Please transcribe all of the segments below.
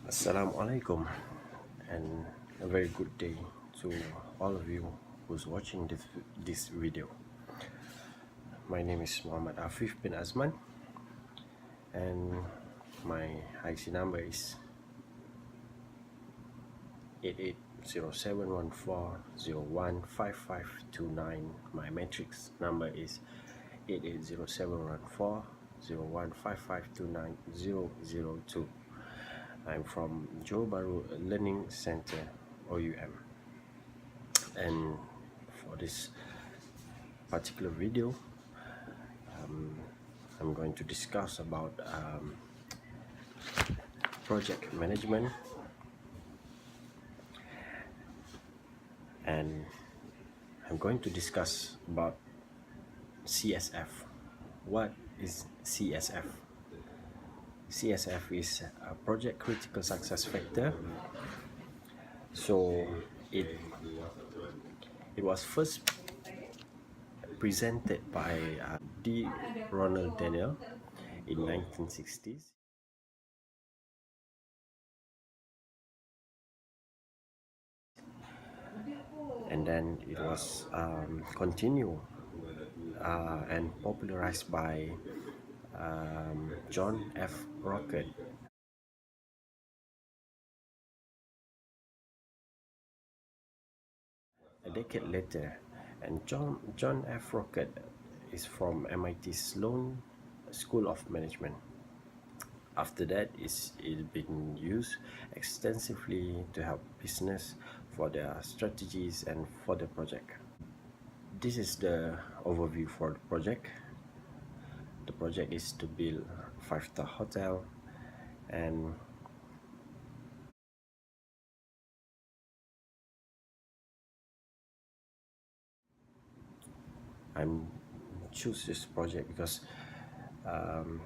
Assalamualaikum and a very good day to all of you who's watching this video. My name is Muhammad Afif bin Azman and my IC number is 880714015529. My matrix number is 8807140155290002. I'm from Johor Bahru Learning Center, OUM, and for this particular video, I'm going to discuss about project management, and I'm going to discuss about CSF. What is CSF? CSF is a project critical success factor. So it was first presented by D. Ronald Daniel in 1960s. And then it was continued and popularized by John F. Rocket. A decade later, and John F. Rocket is from MIT Sloan School of Management. After that, it's been used extensively to help business for their strategies and for the project. This is the overview for the project. The project is to build a 5-star hotel, and I'm choose this project because I'm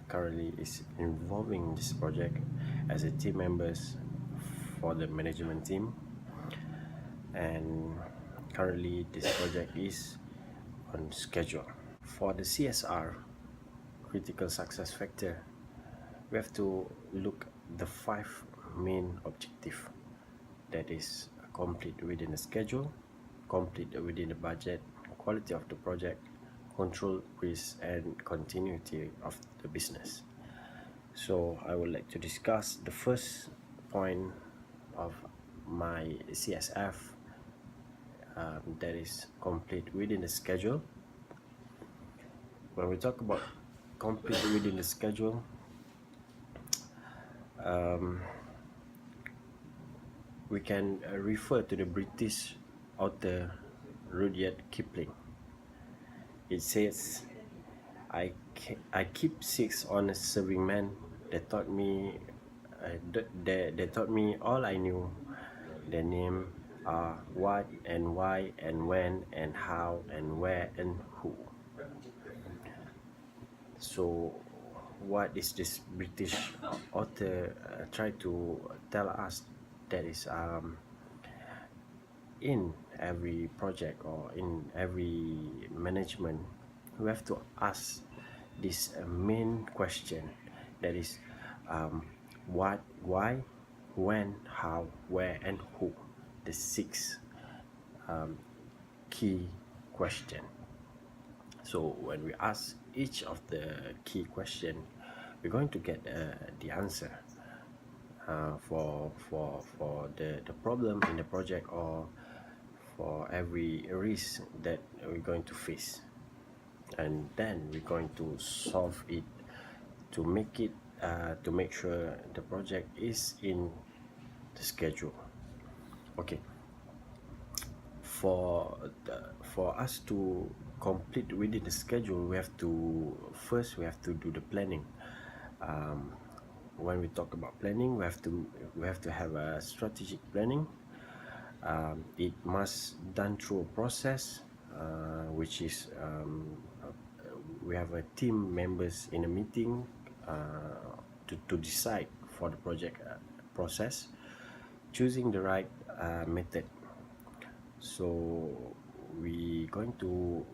currently is involving this project as a team members for the management team, and currently this project is on schedule. For the CSR, critical success factor, we have to look the 5 main objective, that is complete within the schedule, complete within the budget, quality of the project, control risk, and continuity of the business. So I would like to discuss the first point of my CSF, that is complete within the schedule. When we talk about complete within the schedule, we can refer to the British author Rudyard Kipling. It says, I keep 6 honest serving men that taught me all I knew. Their name are what and why and when and how and where and who. So what is this British author try to tell us? That is in every project or in every management, we have to ask this main question, that is what, why, when, how, where, and who. The 6 key question. So when we ask each of the key question, we're going to get the answer for the problem in the project, or for every risk that we're going to face, and then we're going to solve it to make it to make sure the project is in the schedule. Okay, for us to complete within the schedule, we have to do the planning. When we talk about planning, we have to have a strategic planning. It must done through a process, which is we have a team members in a meeting to decide for the project process, choosing the right method. So we going to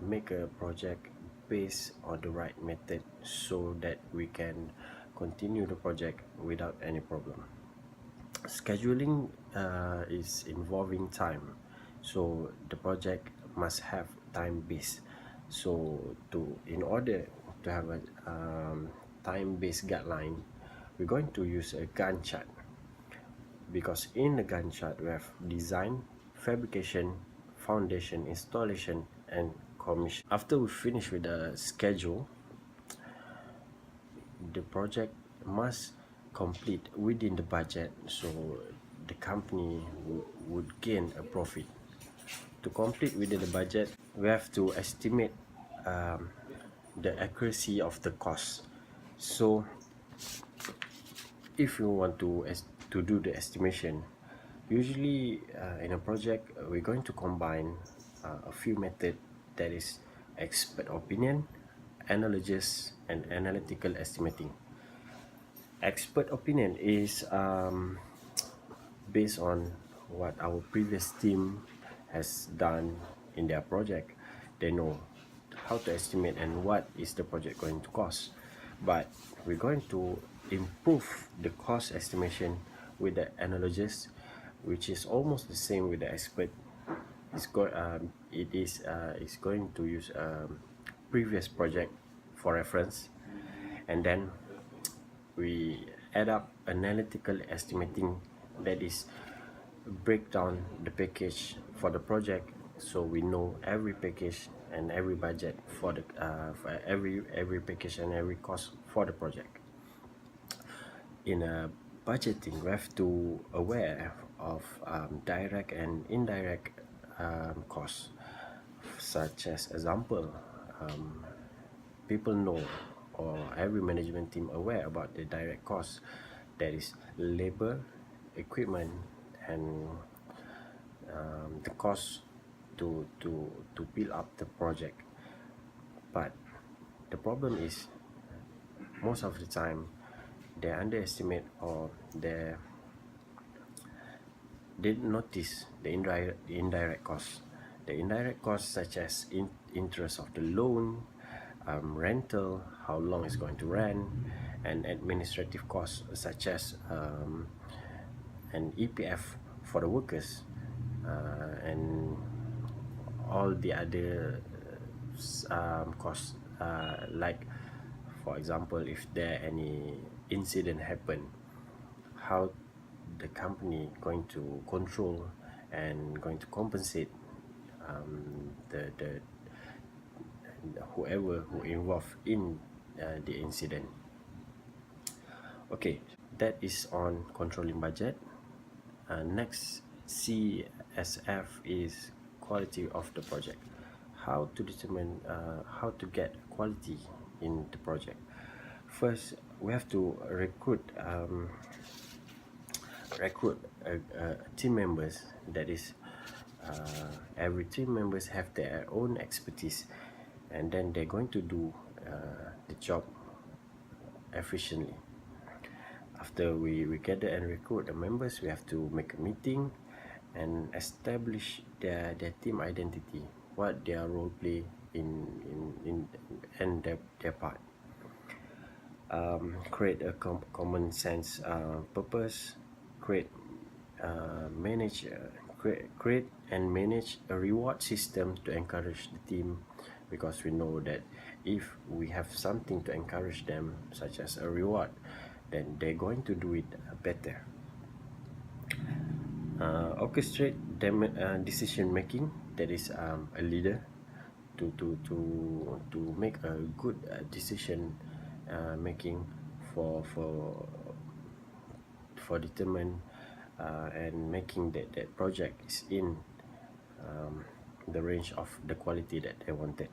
make a project based on the right method, so that we can continue the project without any problem. Scheduling is involving time, so the project must have time base. So in order to have a time based guideline, we're going to use a Gantt chart, because in the Gantt chart we have design, fabrication, foundation, installation, and commission. After we finish with the schedule, the project must complete within the budget, so the company would gain a profit. To complete within the budget, we have to estimate um, the accuracy of the cost. So if you want to do the estimation, usually in a project we're going to combine a few methods, that is expert opinion, analogies, and analytical estimating. Expert opinion is based on what our previous team has done in their project. They know how to estimate and what is the project going to cost. But we're going to improve the cost estimation with the analogies, which is almost the same with the expert. It's going to use previous project for reference, and then we add up analytical estimating, that is break down the package for the project, so we know every package and every budget for the for every package and every cost for the project. In budgeting, we have to aware of direct and indirect costs, such as example, people know, or every management team aware about the direct costs, that is labor, equipment, and the cost to build up the project. But the problem is, most of the time they underestimate, or they didn't notice the indirect costs. The indirect costs, such as interest of the loan, rental, how long it's going to rent, and administrative costs, such as an EPF for the workers, and all the other costs, like for example, if there any incident happen, how the company going to control and going to compensate the whoever who involved in the incident. Okay, that is on controlling budget. Next, CSF is quality of the project. How to determine how to get quality in the project. First, we have to recruit team members, that is every team members have their own expertise, and then they're going to do the job efficiently. After we gather and recruit the members, we have to make a meeting and establish their team identity, what their role play in and their part. Create a common sense purpose, create create and manage a reward system to encourage the team, because we know that if we have something to encourage them, such as a reward, then they're going to do it better. Orchestrate decision making, that is a leader to make a good decision making for determine and making that project is in the range of the quality that they wanted.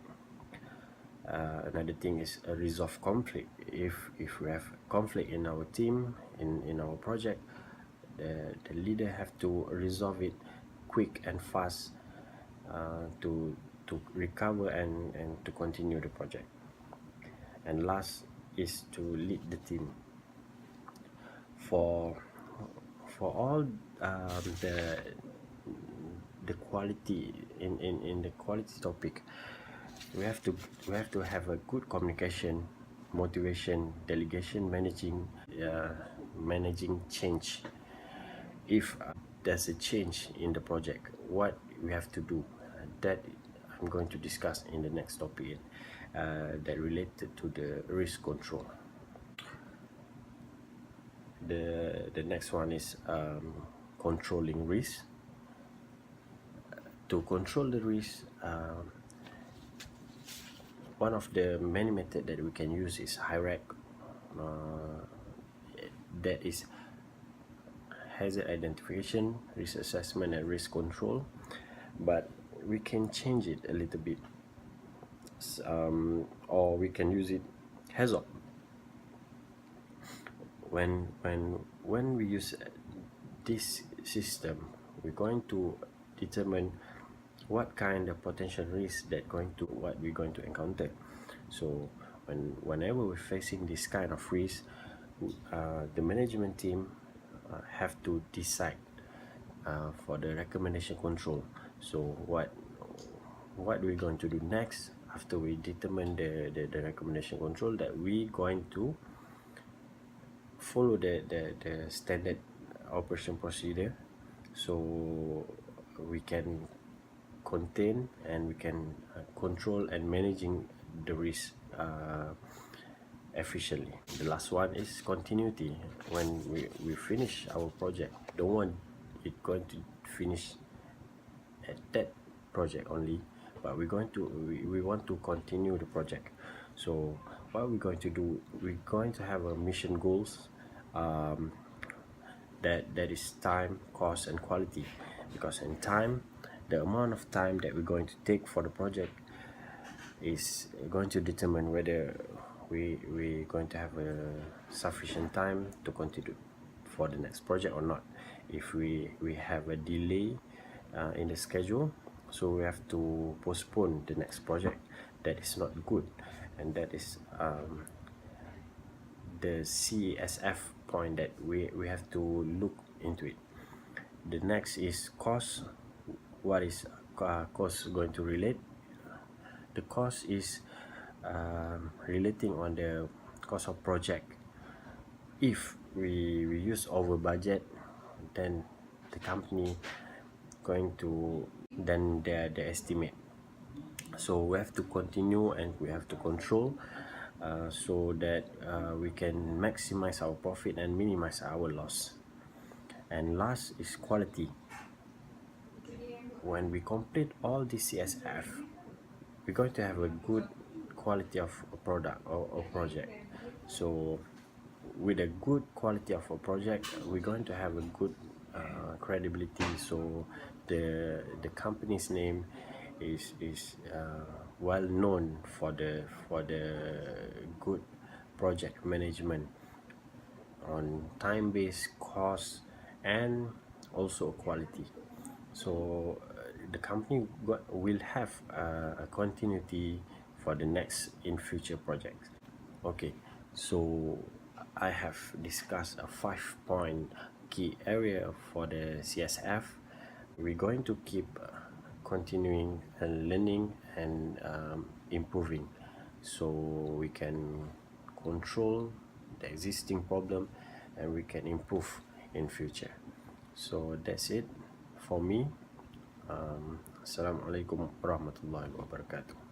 Another thing is resolve conflict. If we have conflict in our team, in our project, the leader have to resolve it quick and fast to recover and to continue the project. And last is to lead the team. For all the quality in the quality topic, we have to have a good communication, motivation, delegation, managing change. If there's a change in the project, what we have to do, that I'm going to discuss in the next topic, that related to the risk control. The next one is controlling risk. To control the risk, one of the many methods that we can use is hierarchy, that is hazard identification, risk assessment, and risk control. But we can change it a little bit, or we can use it hazard. When we use this system, we're going to determine what kind of potential risk that what we're going to encounter. So whenever we're facing this kind of risk, the management team have to decide for the recommendation control. So what we're going to do next after we determine the recommendation control, that we're going to follow the standard operation procedure, so we can contain and we can control and managing the risk efficiently. The last one is continuity. When we finish our project, don't want it going to finish at that project only, but we want to continue the project. So what we're going to do, we're going to have a mission goals, that is time, cost, and quality. Because in time, the amount of time that we're going to take for the project is going to determine whether we're going to have a sufficient time to continue for the next project or not. If we have a delay in the schedule, so we have to postpone the next project, that is not good. And that is the CSF point that we have to look into it. The next is cost. What is cost going to relate? The cost is relating on the cost of project. If we use over budget, then the company going to then their estimate. So we have to continue and we have to control, so that we can maximize our profit and minimize our loss. And last is quality. When we complete all the CSF, we're going to have a good quality of a product or project. So with a good quality of a project, we're going to have a good credibility. So the company's name is well known for the good project management on time-based, cost, and also quality. So the company will have a continuity for the next in future projects. Okay, so I have discussed a 5-point key area for the CSF. We're going to keep continuing and learning and improving, so we can control the existing problem and we can improve in future. So that's it for me. Assalamualaikum warahmatullahi wabarakatuh.